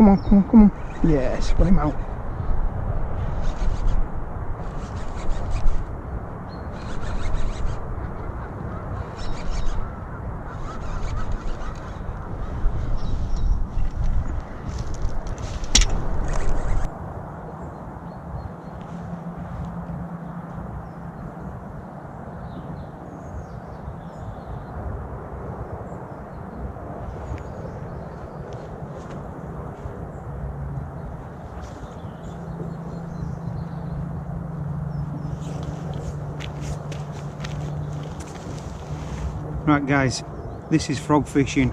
come on, come on, come on. Yes, got him out. Right guys, this is frog fishing.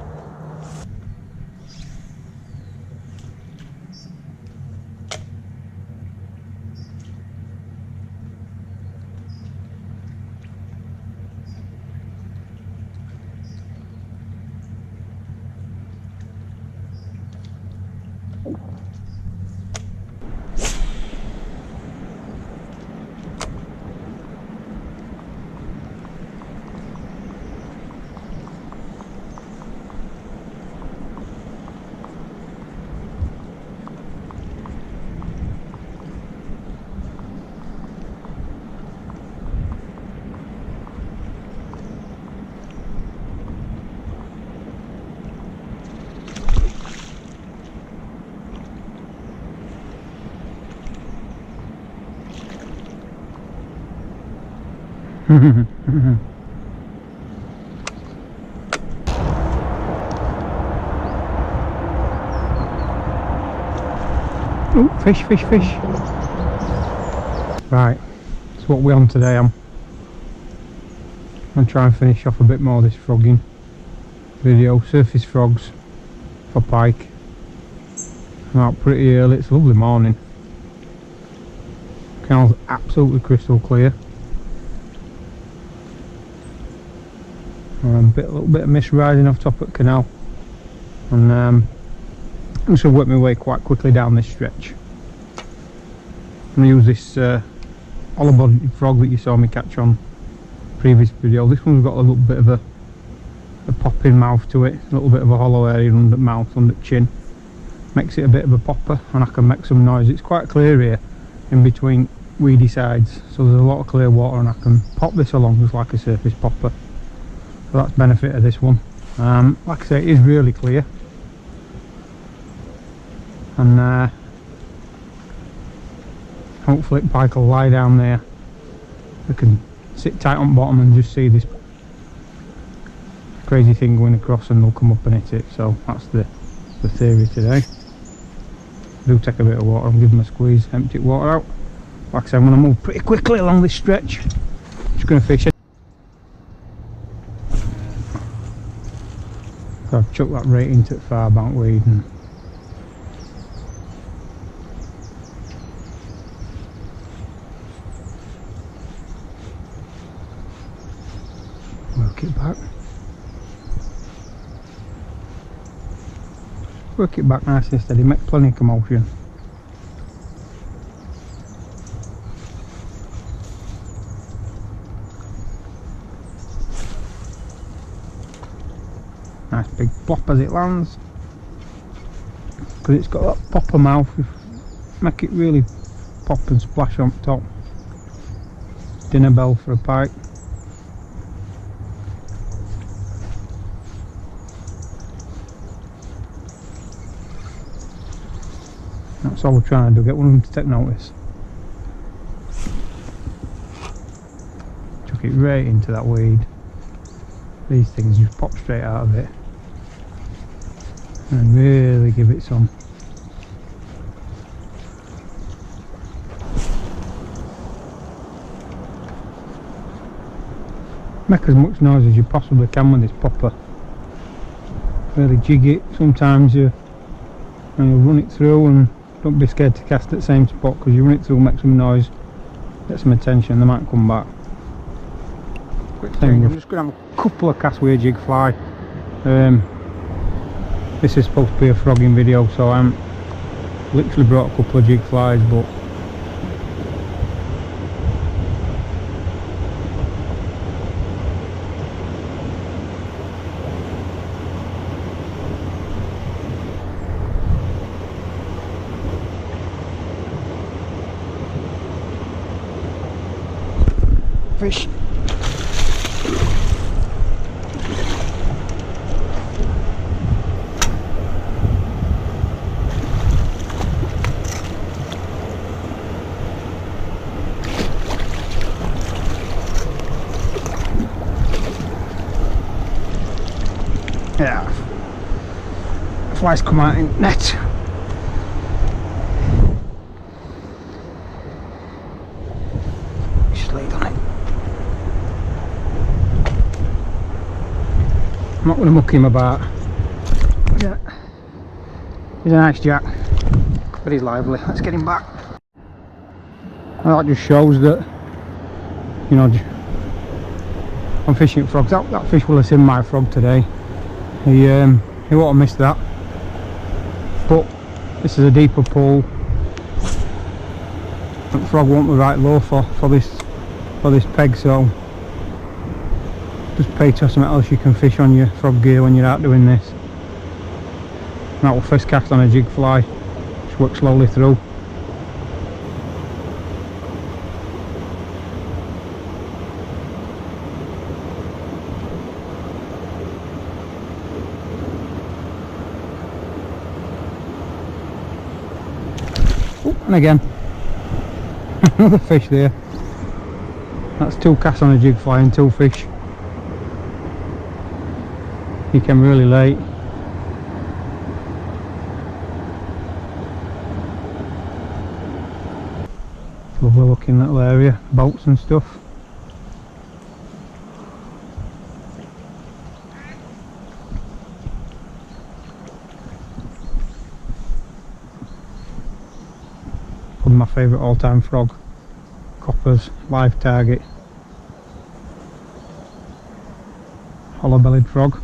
Oh, fish, fish, fish. Right, that's what we're on today. I'm going to try and finish off a bit more of this frogging video. Surface frogs for pike. I'm out pretty early, it's a lovely morning. Canal's absolutely crystal clear. A little bit of mist rising off top of the canal, and I'm just going to work my way quite quickly down this stretch. I'm going to use this hollow bodied frog that you saw me catch on previous video. This one's got a little bit of a popping mouth to it, a little bit of a hollow area under the mouth, under the chin. Makes it a bit of a popper, and I can make some noise. It's quite clear here in between weedy sides, so there's a lot of clear water, and I can pop this along just like a surface popper. So that's benefit of this one. Like I say, it is really clear, and hopefully pike will lie down there. We can sit tight on bottom and just see this crazy thing going across, and they'll come up and hit it. So that's the theory today. Do take a bit of water and give them a squeeze, empty water out. Like I said, I'm going to move pretty quickly along this stretch. Just going to fish it. So I've chucked that right into the far bank weed and work it back. Work it back nice and steady, make plenty of commotion. Nice big plop as it lands, because it's got that popper mouth. Make it really pop and splash on top. Dinner bell for a pike. That's all we're trying to do, get one of them to take notice. Chuck it right into that weed. These things just pop straight out of it, and really give it some. Make as much noise as you possibly can with this popper. Really jig it. Sometimes you run it through, and don't be scared to cast at the same spot, because you run it through, make some noise, get some attention, they might come back. I'm just going to have a couple of casts with a jig fly. This is supposed to be a frogging video, so I'm literally brought a couple of jig flies, but fish. Yeah, flies come out in net. Just laid on it. I'm not going to muck him about. Yeah, he's a nice jack, but he's lively. Let's get him back. Well, that just shows that, you know, I'm fishing at frogs. That fish will have seen my frog today. He won't have missed that, but this is a deeper pool. The frog won't be right low for this peg, so just pay to something else you can fish on your frog gear when you're out doing this. That will first cast on a jig fly, just work slowly through. And again, another fish there. That's 2 casts on a jig fly and 2 fish. He came really late. Lovely looking little area, boats and stuff. My favourite all-time frog, coppers, live target, hollow-bellied frog.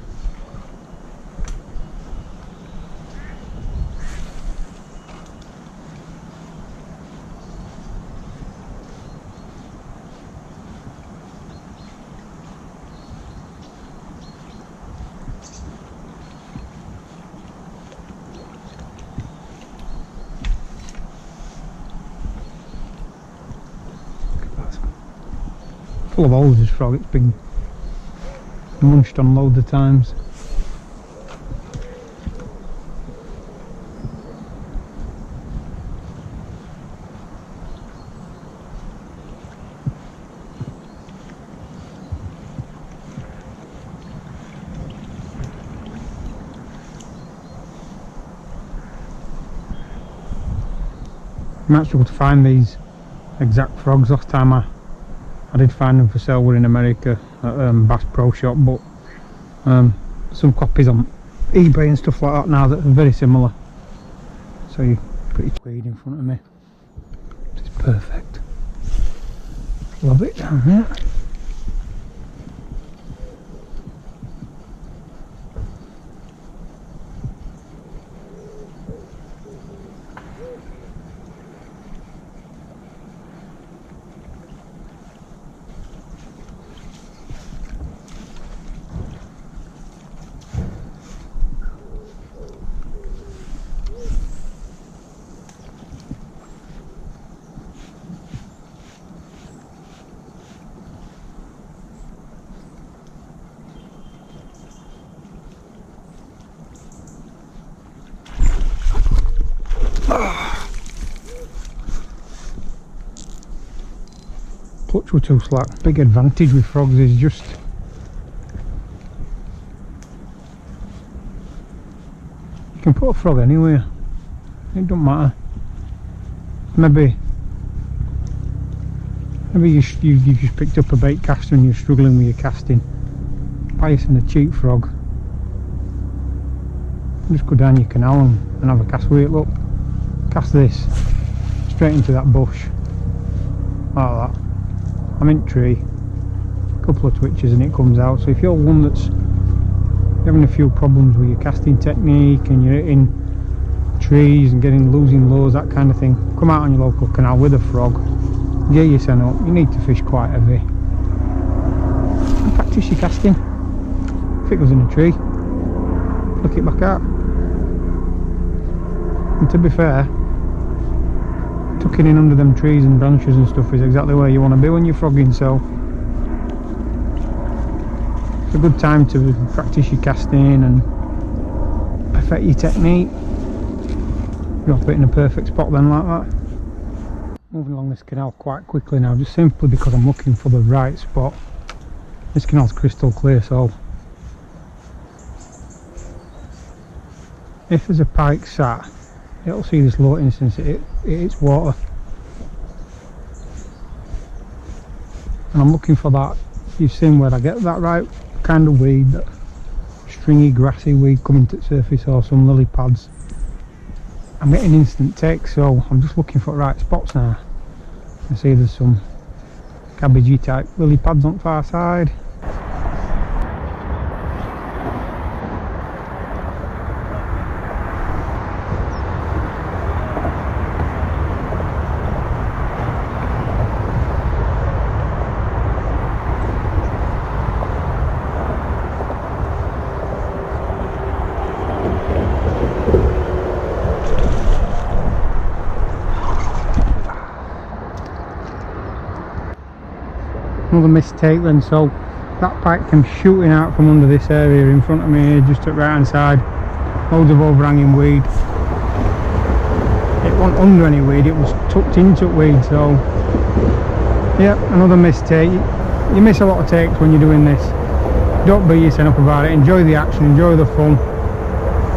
Full of holes, this frog. It's been munched on loads of times. I might struggle to find these exact frogs. Last time I did find them for sale, were in America at Bass Pro Shop, but some copies on eBay and stuff like that now that are very similar. So you're pretty weed in front of me. It's perfect. Love it down there. Clutch were too slack. Big advantage with frogs is just you can put a frog anywhere, it don't matter. Maybe you've just picked up a bait caster and you're struggling with your casting. Buy us in a cheap frog, just go down your canal and have a cast with it. Look, cast this straight into that bush like that. I'm in tree, a couple of twitches and it comes out. So if you're one that's having a few problems with your casting technique and you're hitting trees and losing lures, that kind of thing, come out on your local canal with a frog, gear your send up. You need to fish quite heavy and practice your casting. If it goes in a tree, flick it back out. And to be fair, tucking in under them trees and branches and stuff is exactly where you want to be when you're frogging, so It's a good time to practice your casting and perfect your technique. Drop it in a perfect spot then like that. Moving along this canal quite quickly now, just simply because I'm looking for the right spot. This canal's crystal clear, so if there's a pike sat, it'll see this low instance, it hits water. And I'm looking for that. You've seen where I get that right kind of weed, that stringy grassy weed coming to the surface, or some lily pads. I'm getting instant takes, so I'm just looking for the right spots now. I see there's some cabbagey type lily pads on the far side. Another mistake then, so that pike came shooting out from under this area in front of me, just at right hand side. Loads of overhanging weed. It wasn't under any weed, it was tucked into weed, so yeah, another mistake. You miss a lot of takes when you're doing this. Don't beat yourself up about it, enjoy the action, enjoy the fun.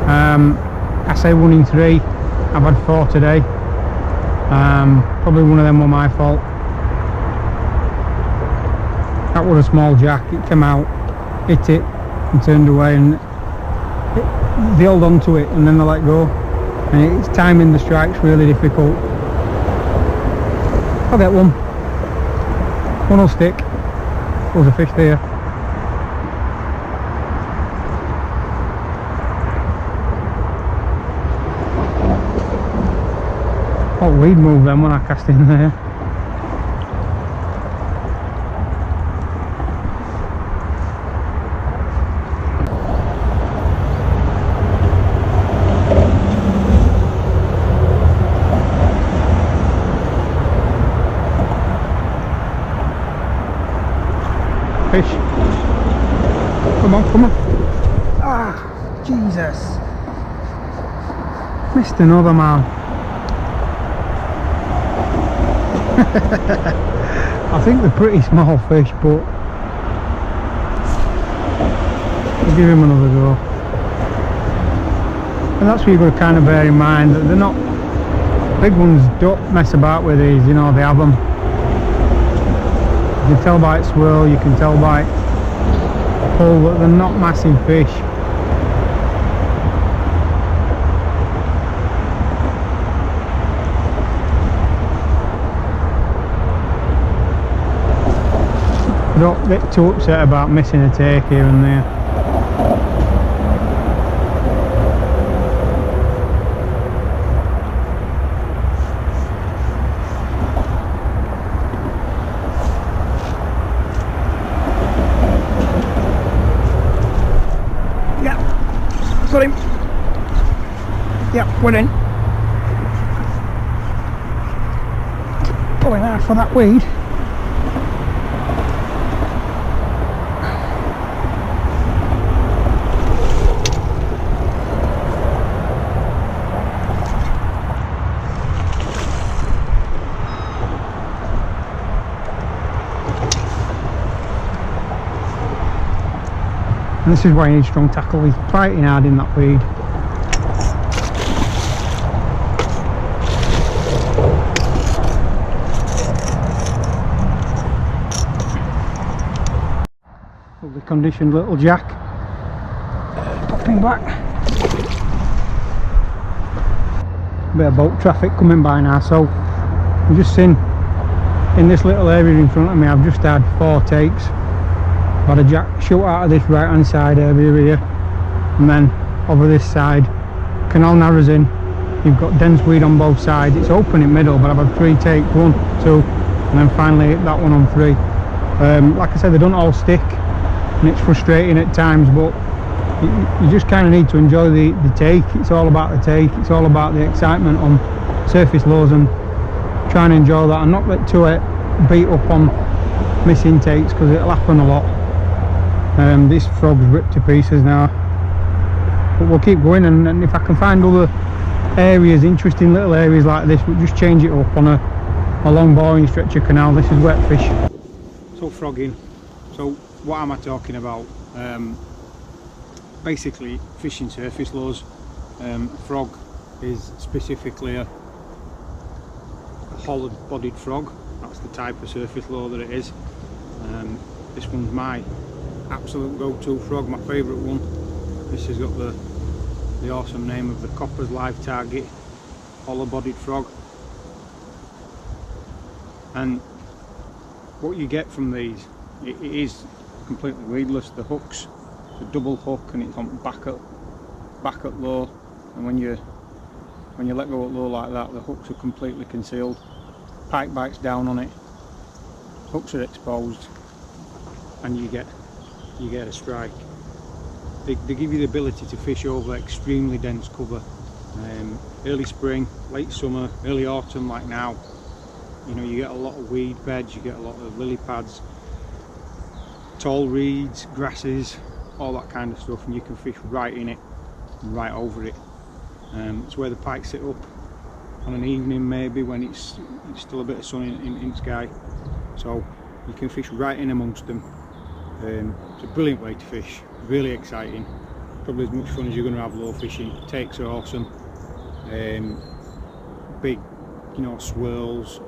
I say 1 in 3, I've had 4 today. Probably one of them were my fault. That was a small jack, it came out, hit it and turned away, and they held on to it and then they let go, and it's timing the strike's really difficult. I'll get one. One will stick. There's a fish there. Oh, we'd move them when I cast in there. Fish. Come on, come on. Ah, Jesus. Missed another, man. I think they're pretty small fish, but we'll give him another go. And that's what you've got to kind of bear in mind, that they're not, big ones don't mess about with these, you know, they have them. You can tell by its swirl, you can tell by pull that they're not massive fish. Don't get too upset about missing a take here and there. Got him. Yep, we're in. Pulling hard for that weed. And this is why you need strong tackle. He's fighting hard in that weed. Lovely conditioned little jack. Popping back. A bit of boat traffic coming by now, so I'm just seen in this little area in front of me, I've just had 4 takes. I've had a jack shoot out of this right hand side area here, and then over this side, canal narrows in, you've got dense weed on both sides, it's open in middle, but I've had 3 takes, 1, 2, and then finally that one on 3. Like I said, they don't all stick, and it's frustrating at times, but you just kind of need to enjoy the take. It's all about the take, it's all about the excitement on surface lows, and try and enjoy that and not get too beat up on missing takes, because it'll happen a lot. This frog's ripped to pieces now, but we'll keep going, and if I can find other areas, interesting little areas like this, we'll just change it up on a long boring stretch of canal. This is wet fish. So frogging, so what am I talking about? Basically fishing surface lures. Frog is specifically a hollow bodied frog. That's the type of surface lure that it is. This one's my absolute go-to frog, my favourite one. This has got the awesome name of the Copper's Live Target hollow bodied frog. And what you get from these, it is completely weedless. The hook's a double hook and it's on back at low, and when you let go at low like that, the hooks are completely concealed. Pike bites down on it, hooks are exposed, and you get a strike. They give you the ability to fish over extremely dense cover. Early spring, late summer, early autumn like now, you know, you get a lot of weed beds, you get a lot of lily pads, tall reeds, grasses, all that kind of stuff, and you can fish right in it and right over it. It's where the pike sit up on an evening, maybe when it's still a bit of sun in the sky, so you can fish right in amongst them. It's a brilliant way to fish, really exciting, probably as much fun as you're going to have low fishing. Takes are awesome, big, you know, swirls,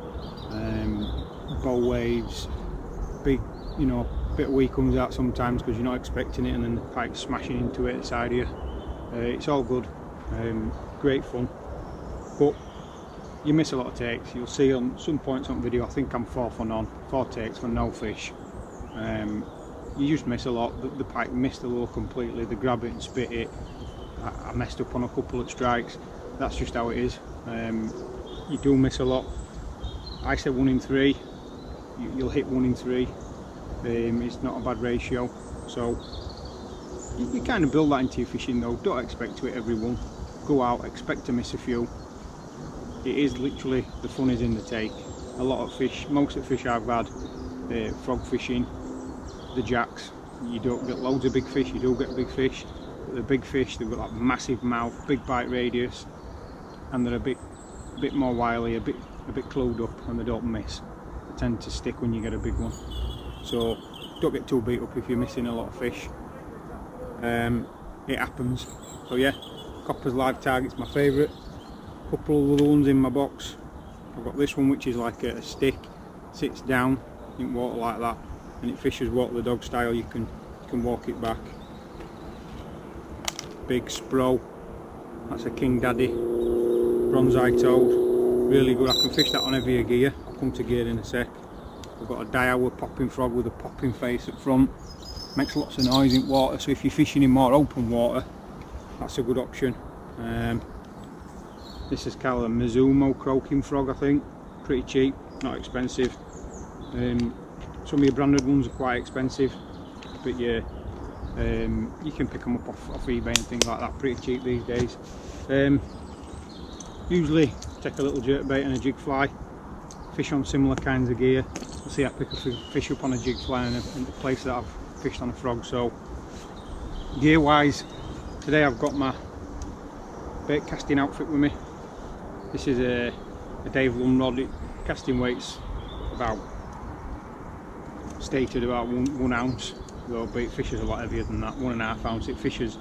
bow waves, big, you know, bit of wee comes out sometimes because you're not expecting it, and then the pike's smashing into it side of you. It's all good, great fun, but you miss a lot of takes. You'll see on some points on video, I think I'm 4 for none, 4 takes for no fish. You just miss a lot. The pike missed the lure completely. They grab it and spit it. I messed up on a couple of strikes. That's just how it is. You do miss a lot. I said 1 in 3. You'll hit 1 in 3. It's not a bad ratio. So you kind of build that into your fishing though. Don't expect to hit every one. Go out, expect to miss a few. It is literally, the fun is in the take. A lot of fish, most of the fish I've had, frog fishing, the jacks, you don't get loads of big fish, you do get big fish, but the big fish, they've got that massive mouth, big bite radius, and they're a bit more wily, a bit clued up, and they don't miss. They tend to stick when you get a big one. So don't get too beat up if you're missing a lot of fish. It happens. So yeah, Copper's Live Target's my favourite. Couple of other ones in my box. I've got this one which is like a stick, sits down in water like that, and it fishes water the dog style. You can walk it back. Big Spro, that's a King Daddy, bronze-eye toad, really good. I can fish that on heavier gear. I'll come to gear in a sec. I've got a die-hour popping frog with a popping face at front, makes lots of noise in water, so if you're fishing in more open water, that's a good option. This is called a Mizumo croaking frog, I think. Pretty cheap, not expensive. Some of your branded ones are quite expensive, but yeah, you can pick them up off eBay and things like that pretty cheap these days. Usually take a little jerkbait and a jig fly, fish on similar kinds of gear. You'll see I pick a fish up on a jig fly in the place that I've fished on a frog. So gear wise, today I've got my bait casting outfit with me. This is a Dave Lund rod. Casting weight's about stated about 1 ounce, though bait fishes a lot heavier than that, 1.5 ounce. It fishes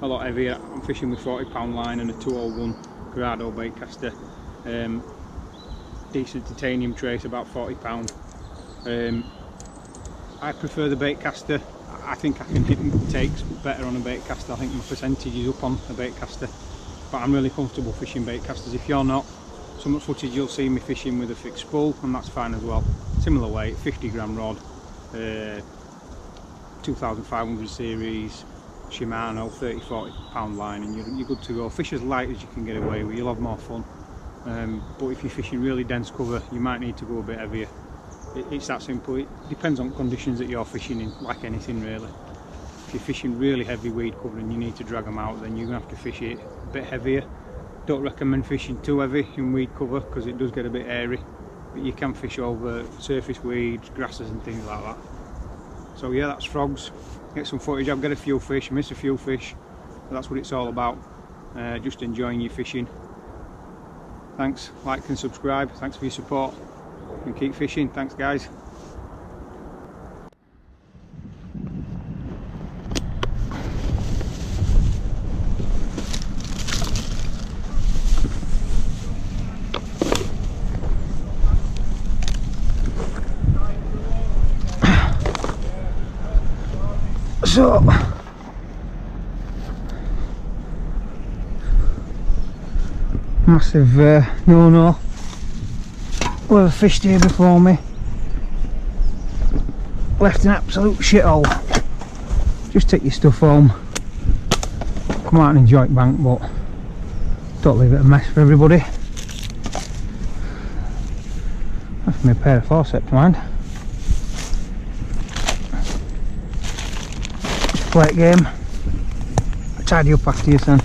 a lot heavier. I'm fishing with 40-pound line and a 201 Grado bait caster. Decent titanium trace, about 40 pound. I prefer the bait caster. I think I can hit takes better on a bait caster. I think my percentage is up on a bait caster, but I'm really comfortable fishing bait casters. If you're not, some footage you'll see me fishing with a fixed spool, and that's fine as well. Similar weight, 50-gram rod, 2500 series, Shimano, 30-40 pound line, and you're good to go. Fish as light as you can get away with, you'll have more fun. But if you're fishing really dense cover, you might need to go a bit heavier. It's that simple. It depends on conditions that you're fishing in, like anything really. If you're fishing really heavy weed cover and you need to drag them out, then you're going to have to fish it a bit heavier. Don't recommend fishing too heavy in weed cover because it does get a bit airy, but you can fish over surface weeds, grasses and things like that. So yeah, that's frogs. get some footage. I've got a few fish, miss a few fish, but that's what it's all about. Just enjoying your fishing. Thanks, like and subscribe. Thanks for your support, and keep fishing. Thanks guys. So massive no-no. Well, a fish here before me. Left an absolute shithole. Just take your stuff home. Come out and enjoy it, bank, but don't leave it a mess for everybody. That's me a pair of forceps, mind. Play a game. I'll tidy up after you, son.